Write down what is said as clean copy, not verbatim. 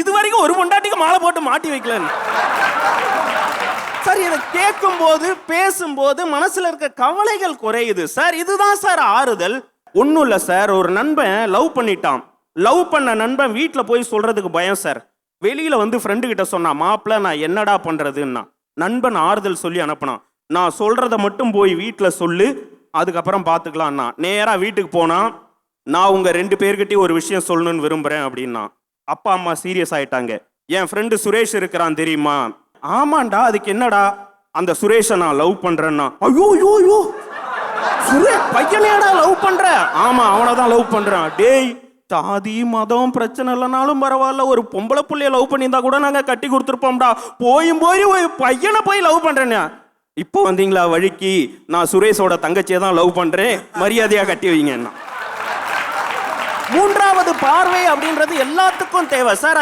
இது வரைக்கும் ஒரு பொண்டாட்டிக்கு மாலை போட்டு மாட்டி வைக்கலன்னு. சார் இதை கேட்கும் போது பேசும்போது மனசுல இருக்க கவலைகள் குறையுது சார். இதுதான் சார் ஆறுதல். ஒன்றும் இல்லை சார், ஒரு நண்பன் லவ் பண்ணிட்டான். லவ் பண்ண நண்பன் வீட்டில் போய் சொல்றதுக்கு பயம் சார். வெளியில வந்து ஃப்ரெண்டு கிட்ட சொன்னான், மாப்பிள்ள நான் என்னடா பண்றதுன்னா. நண்பன் ஆறுதல் சொல்லி அனுப்பினான். நான் சொல்றத மட்டும் போய் வீட்டில் சொல்லு, அதுக்கப்புறம் பார்த்துக்கலாம்னா. நேராக வீட்டுக்கு போனா, நான் உங்க 2 பேர்கிட்டயும் ஒரு விஷயம் சொல்லணும்னு விரும்புறேன் அப்படின்னா. அப்பா அம்மா சீரியஸ் ஆயிட்டாங்க. என் ஃப்ரெண்டு சுரேஷ் இருக்கிறான் தெரியுமா? ஆமாண்டா, அதுக்கு என்னடா? அந்த சுரேஷை நான் லவ் பண்றேன்னா. ஐயோ ஐயோ ஐயோ, சுரேஷ் பையனேடா லவ் பண்ற? ஆமா, அவனை தான் லவ் பண்றான். டேய், சாதி மதம் பிரச்சனை இல்லைனாலும் பரவாயில்ல, ஒரு பொம்பளை புள்ளைய லவ் பண்ணியிருந்தா கூட நாங்க கட்டி கொடுத்துருப்போம்டா. போய் ஒரு பையனை போய் லவ் பண்றேன்னு இப்போ வந்தீங்களா வழிக்கு? நான் சுரேஷோட தங்கச்சியை தான் லவ் பண்றேன், மரியாதையா கட்டி வைங்கன்னா. மூன்றாவது பார்வை அப்படின்றது எல்லாத்துக்கும் தேவை சார்.